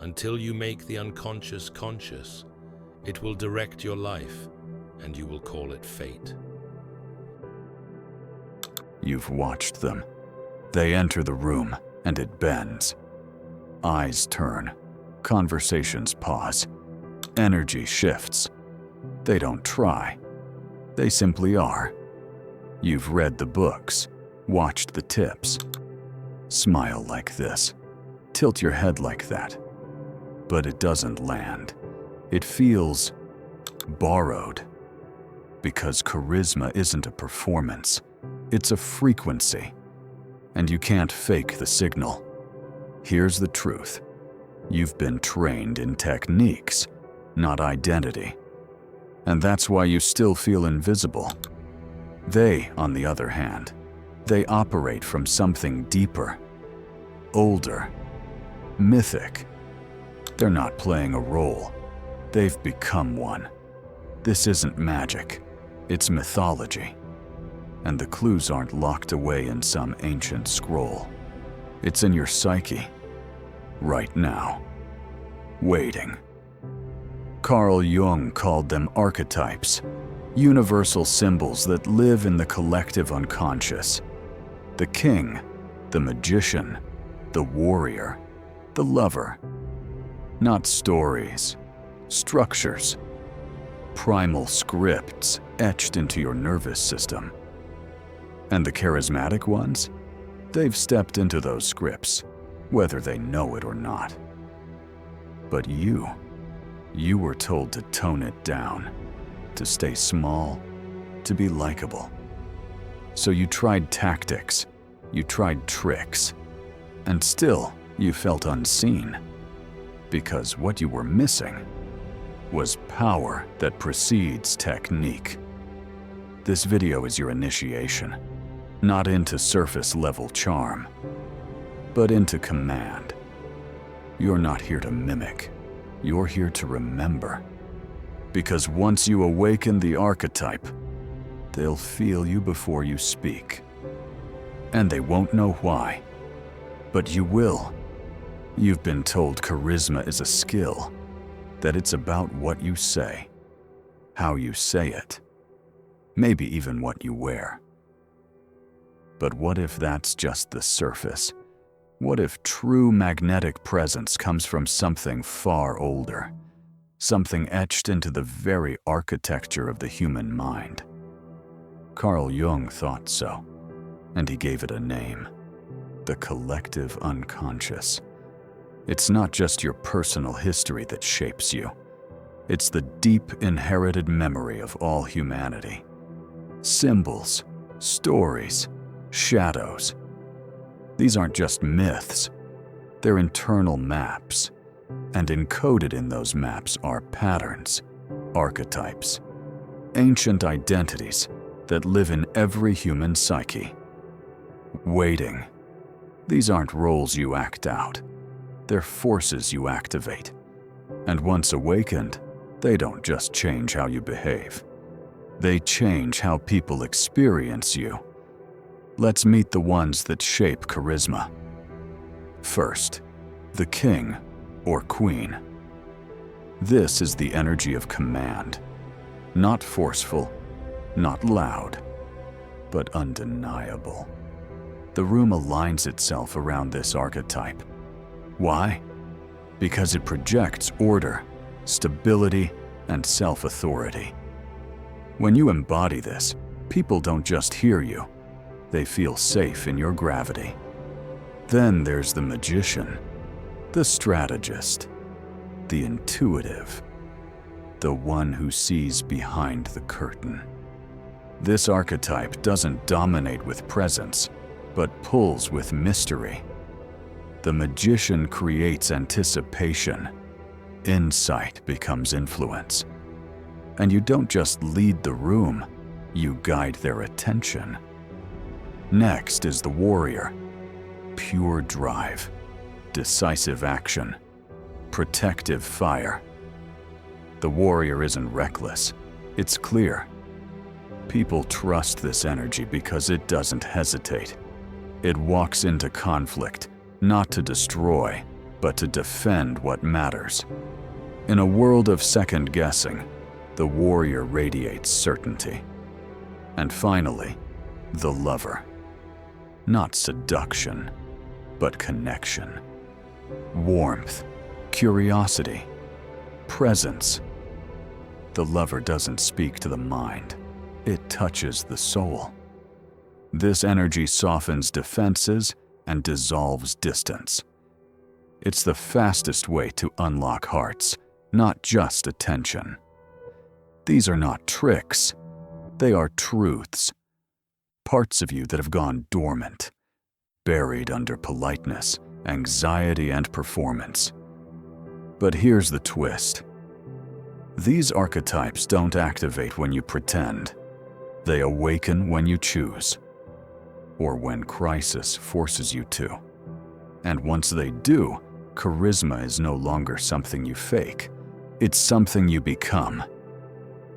Until you make the unconscious conscious, it will direct your life, and you will call it fate. You've watched them. They enter the room, and it bends. Eyes turn. Conversations pause. Energy shifts. They don't try. They simply are. You've read the books, watched the tips. Smile like this. Tilt your head like that. But it doesn't land. It feels borrowed. Because charisma isn't a performance. It's a frequency. And you can't fake the signal. Here's the truth. You've been trained in techniques, not identity. And that's why you still feel invisible. They, on the other hand, they operate from something deeper, older, mythic. They're not playing a role. They've become one. This isn't magic. It's mythology. And the clues aren't locked away in some ancient scroll. It's in your psyche, right now, waiting. Carl Jung called them archetypes, universal symbols that live in the collective unconscious. The king, the magician, the warrior, the lover. Not stories, structures, primal scripts etched into your nervous system. And the charismatic ones? They've stepped into those scripts, whether they know it or not. But you were told to tone it down, to stay small, to be likable. So you tried tactics, you tried tricks, and still you felt unseen. Because what you were missing was power that precedes technique. This video is your initiation, not into surface-level charm, but into command. You're not here to mimic, you're here to remember. Because once you awaken the archetype, they'll feel you before you speak. And they won't know why, but you will. You've been told charisma is a skill, that it's about what you say, how you say it, maybe even what you wear. But what if that's just the surface? What if true magnetic presence comes from something far older? Something etched into the very architecture of the human mind. Carl Jung thought so, and he gave it a name: the collective unconscious. It's not just your personal history that shapes you. It's the deep inherited memory of all humanity. Symbols, stories, shadows. These aren't just myths. They're internal maps. And encoded in those maps are patterns, archetypes, ancient identities that live in every human psyche. Waiting. These aren't roles you act out. They're forces you activate. And once awakened, they don't just change how you behave. They change how people experience you. Let's meet the ones that shape charisma. First, the king or queen. This is the energy of command. Not forceful, not loud, but undeniable. The room aligns itself around this archetype. Why? Because it projects order, stability, and self-authority. When you embody this, people don't just hear you. They feel safe in your gravity. Then there's the magician, the strategist, the intuitive, the one who sees behind the curtain. This archetype doesn't dominate with presence, but pulls with mystery. The magician creates anticipation. Insight becomes influence. And you don't just lead the room, you guide their attention. Next is the warrior. Pure drive, decisive action, protective fire. The warrior isn't reckless, it's clear. People trust this energy because it doesn't hesitate. It walks into conflict, not to destroy, but to defend what matters. In a world of second-guessing, the warrior radiates certainty. And finally, the lover. Not seduction, but connection. Warmth, curiosity, presence. The lover doesn't speak to the mind. It touches the soul. This energy softens defenses and dissolves distance. It's the fastest way to unlock hearts, not just attention. These are not tricks. They are truths. Parts of you that have gone dormant, buried under politeness, anxiety, and performance. But here's the twist. These archetypes don't activate when you pretend. They awaken when you choose, or when crisis forces you to. And once they do, charisma is no longer something you fake. It's something you become.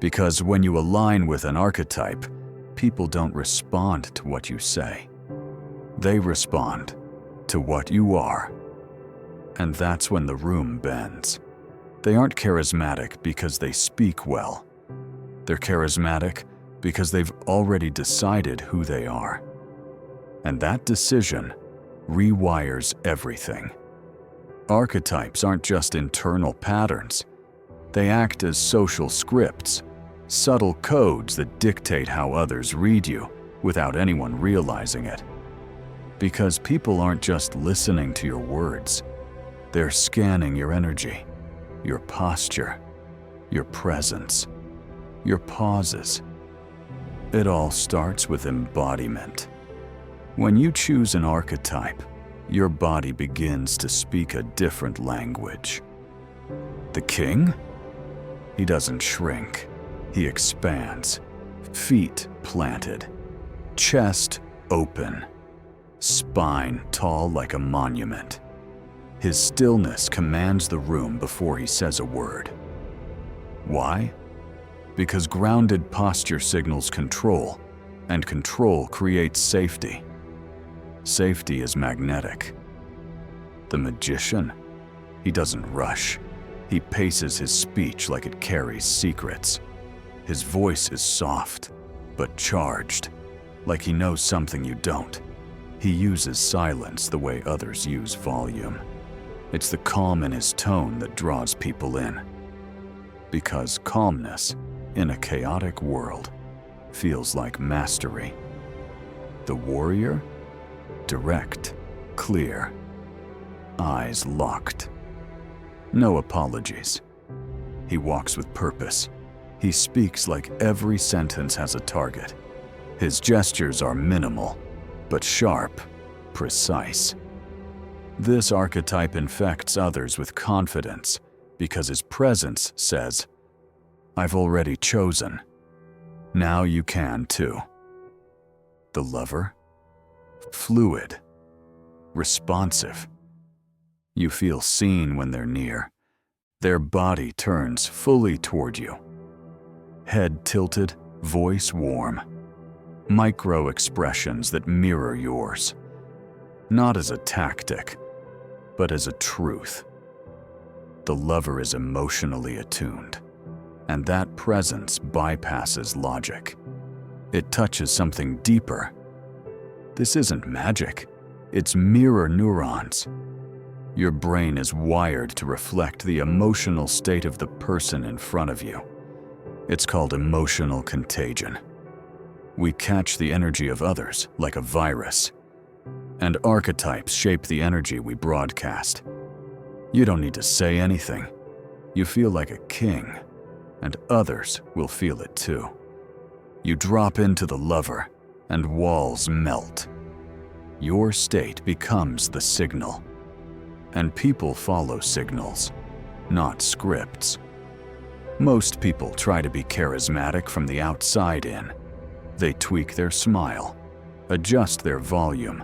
Because when you align with an archetype, people don't respond to what you say. They respond to what you are. And that's when the room bends. They aren't charismatic because they speak well. They're charismatic because they've already decided who they are. And that decision rewires everything. Archetypes aren't just internal patterns. They act as social scripts, subtle codes that dictate how others read you without anyone realizing it. Because people aren't just listening to your words. They're scanning your energy, your posture, your presence, your pauses. It all starts with embodiment. When you choose an archetype, your body begins to speak a different language. The king? He doesn't shrink. He expands. Feet planted. Chest open. Spine tall like a monument. His stillness commands the room before he says a word. Why? Because grounded posture signals control, and control creates safety. Safety is magnetic. The magician? He doesn't rush. He paces his speech like it carries secrets. His voice is soft, but charged, like he knows something you don't. He uses silence the way others use volume. It's the calm in his tone that draws people in. Because calmness, in a chaotic world, feels like mastery. The warrior? Direct, clear, eyes locked. No apologies. He walks with purpose. He speaks like every sentence has a target. His gestures are minimal, but sharp, precise. This archetype infects others with confidence because his presence says, "I've already chosen. Now you can too." The lover? Fluid, responsive. You feel seen when they're near. Their body turns fully toward you. Head tilted, voice warm. Micro expressions that mirror yours. Not as a tactic, but as a truth. The lover is emotionally attuned, and that presence bypasses logic. It touches something deeper. This isn't magic, it's mirror neurons. Your brain is wired to reflect the emotional state of the person in front of you. It's called emotional contagion. We catch the energy of others like a virus. And archetypes shape the energy we broadcast. You don't need to say anything. You feel like a king, and others will feel it too. You drop into the lover, and walls melt. Your state becomes the signal. And people follow signals, not scripts. Most people try to be charismatic from the outside in. They tweak their smile, adjust their volume,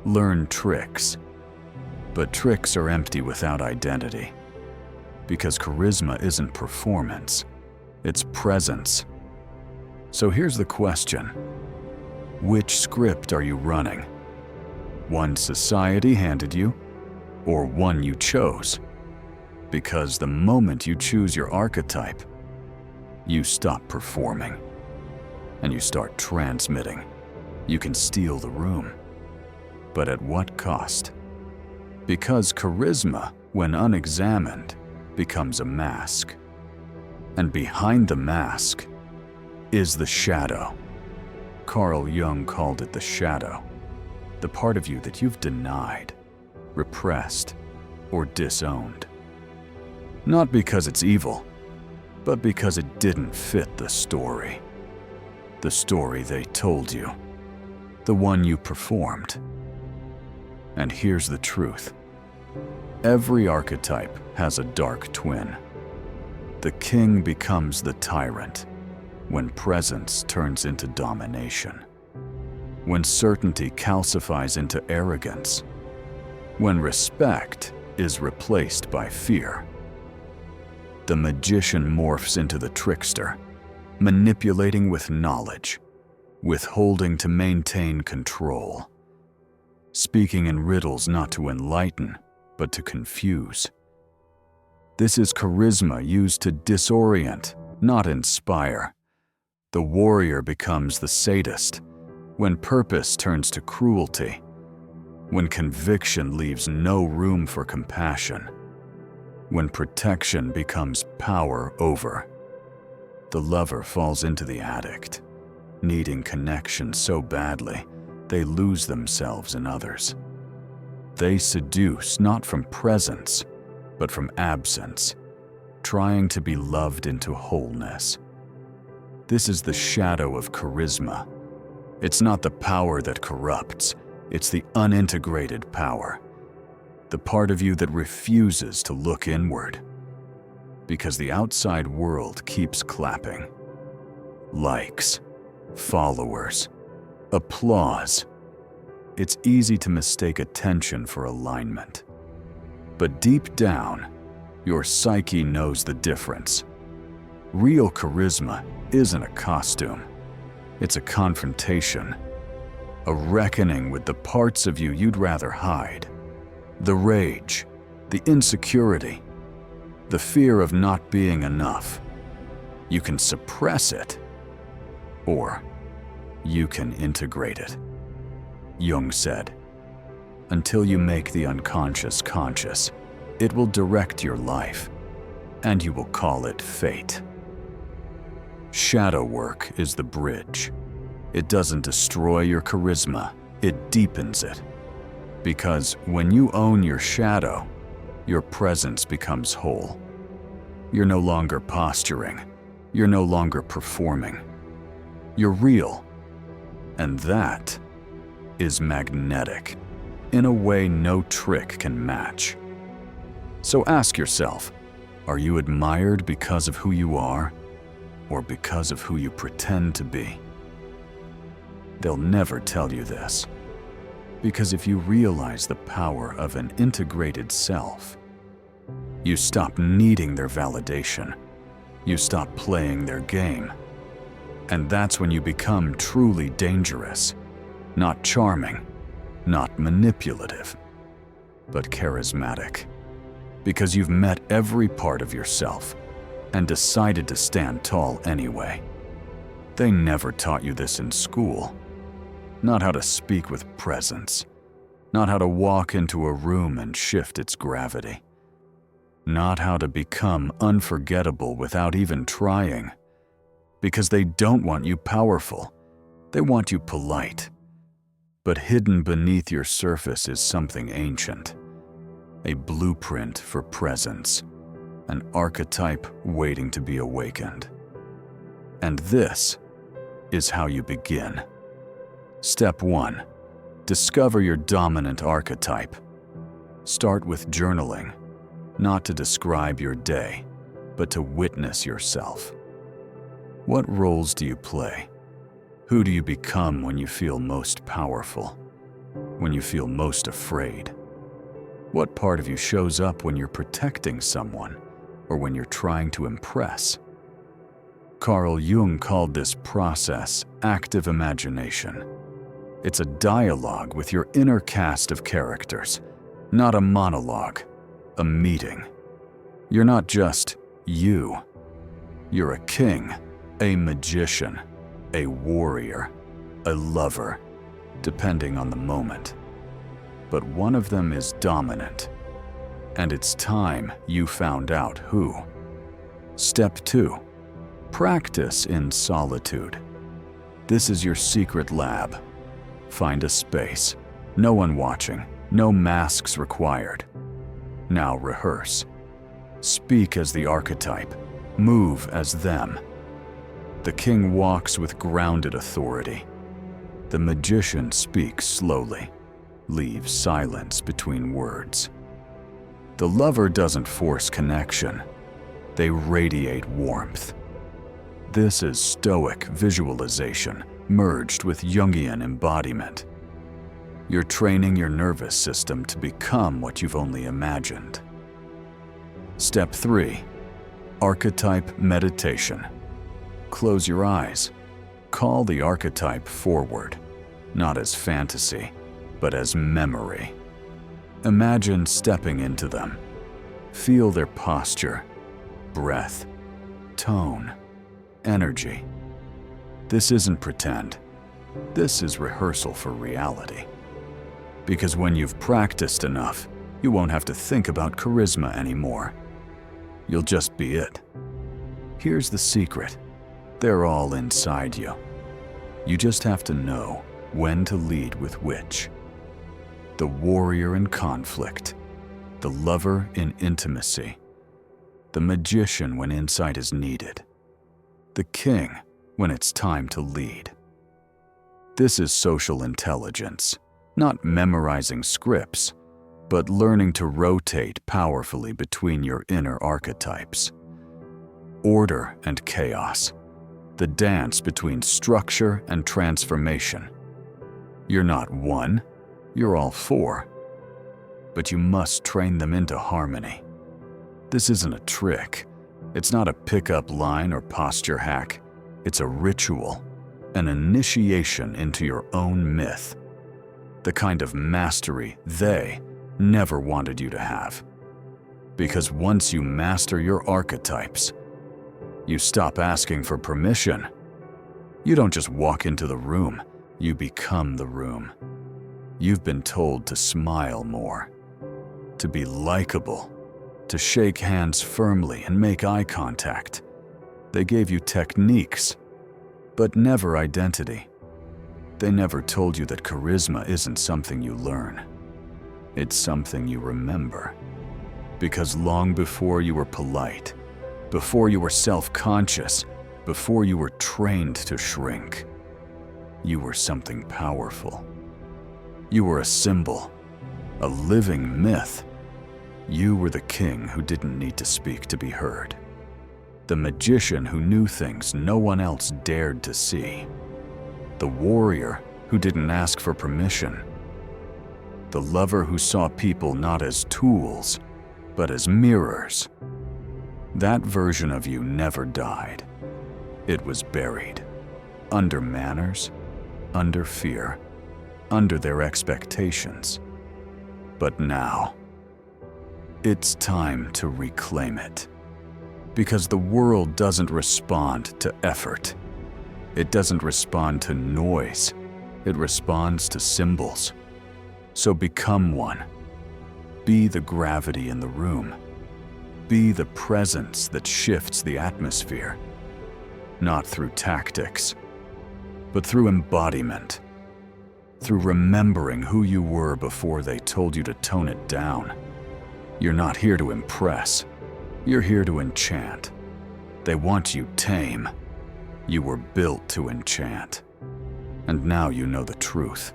learn tricks. But tricks are empty without identity. Because charisma isn't performance, it's presence. So here's the question. Which script are you running? One society handed you, or one you chose. Because the moment you choose your archetype, you stop performing and you start transmitting. You can steal the room. But at what cost? Because charisma, when unexamined, becomes a mask. And behind the mask is the shadow. Carl Jung called it the shadow, the part of you that you've denied, repressed, or disowned. Not because it's evil, but because it didn't fit the story. The story they told you, the one you performed. And here's the truth. Every archetype has a dark twin. The king becomes the tyrant when presence turns into domination, when certainty calcifies into arrogance, when respect is replaced by fear. The magician morphs into the trickster, manipulating with knowledge, withholding to maintain control, speaking in riddles not to enlighten, but to confuse. This is charisma used to disorient, not inspire. The warrior becomes the sadist when purpose turns to cruelty, when conviction leaves no room for compassion, when protection becomes power over. The lover falls into the addict, needing connection so badly they lose themselves in others. They seduce not from presence, but from absence, trying to be loved into wholeness. This is the shadow of charisma. It's not the power that corrupts, it's the unintegrated power, the part of you that refuses to look inward, because the outside world keeps clapping. Likes, followers, applause. It's easy to mistake attention for alignment. But deep down, your psyche knows the difference. Real charisma isn't a costume. It's a confrontation, a reckoning with the parts of you you'd rather hide. The rage, the insecurity, the fear of not being enough. You can suppress it, or you can integrate it. Jung said, "Until you make the unconscious conscious, it will direct your life, and you will call it fate." Shadow work is the bridge. It doesn't destroy your charisma, it deepens it. Because when you own your shadow, your presence becomes whole. You're no longer posturing. You're no longer performing. You're real. And that is magnetic, in a way no trick can match. So ask yourself, are you admired because of who you are, or because of who you pretend to be? They'll never tell you this, because if you realize the power of an integrated self, you stop needing their validation. You stop playing their game. And that's when you become truly dangerous. Not charming, not manipulative, but charismatic. Because you've met every part of yourself and decided to stand tall anyway. They never taught you this in school. Not how to speak with presence. Not how to walk into a room and shift its gravity. Not how to become unforgettable without even trying. Because they don't want you powerful. They want you polite. But hidden beneath your surface is something ancient. A blueprint for presence. An archetype waiting to be awakened. And this is how you begin. Step 1. Discover your dominant archetype. Start with journaling, not to describe your day, but to witness yourself. What roles do you play? Who do you become when you feel most powerful? When you feel most afraid? What part of you shows up when you're protecting someone or when you're trying to impress? Carl Jung called this process active imagination. It's a dialogue with your inner cast of characters, Not a monologue, a meeting. You're not just you. You're a king, a magician, a warrior, a lover, depending on the moment. But one of them is dominant, and it's time you found out who. Step 2. Practice in solitude. This is your secret lab. Find a space. No one watching, no masks required. Now rehearse. Speak as the archetype. Move as them. The king walks with grounded authority. The magician speaks slowly, leaves silence between words. The lover doesn't force connection. They radiate warmth. This is Stoic visualization merged with Jungian embodiment. You're training your nervous system to become what you've only imagined. Step 3. Archetype meditation. Close your eyes. Call the archetype forward, not as fantasy, but as memory. Imagine stepping into them. Feel their posture, breath, tone, energy. This isn't pretend. This is rehearsal for reality. Because when you've practiced enough, you won't have to think about charisma anymore. You'll just be it. Here's the secret. They're all inside you. You just have to know when to lead with which. The warrior in conflict, the lover in intimacy, the magician when insight is needed, the king when it's time to lead. This is social intelligence, not memorizing scripts, but learning to rotate powerfully between your inner archetypes. Order and chaos, the dance between structure and transformation. You're not one, you're all four, but you must train them into harmony. This isn't a trick. It's not a pickup line or posture hack. It's a ritual, an initiation into your own myth, the kind of mastery they never wanted you to have. Because once you master your archetypes, you stop asking for permission. You don't just walk into the room, you become the room. You've been told to smile more, to be likable, to shake hands firmly and make eye contact. They gave you techniques, but never identity. They never told you that charisma isn't something you learn. It's something you remember. Because long before you were polite, before you were self-conscious, before you were trained to shrink, you were something powerful. You were a symbol, a living myth. You were the king who didn't need to speak to be heard. The magician who knew things no one else dared to see. The warrior who didn't ask for permission. The lover who saw people not as tools, but as mirrors. That version of you never died. It was buried. Under manners, under fear, under their expectations. But now, it's time to reclaim it. Because the world doesn't respond to effort. It doesn't respond to noise. It responds to symbols. So become one. Be the gravity in the room. Be the presence that shifts the atmosphere. Not through tactics, but through embodiment. Through remembering who you were before they told you to tone it down. You're not here to impress. You're here to enchant. They want you tame. You were built to enchant. And now you know the truth.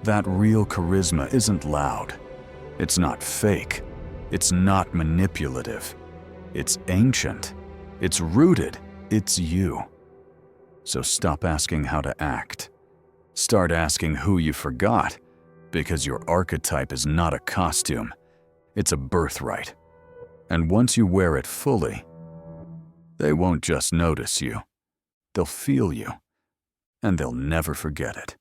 That real charisma isn't loud. It's not fake. It's not manipulative. It's ancient. It's rooted. It's you. So stop asking how to act. Start asking who you forgot, because your archetype is not a costume. It's a birthright. And once you wear it fully, they won't just notice you. They'll feel you, and they'll never forget it.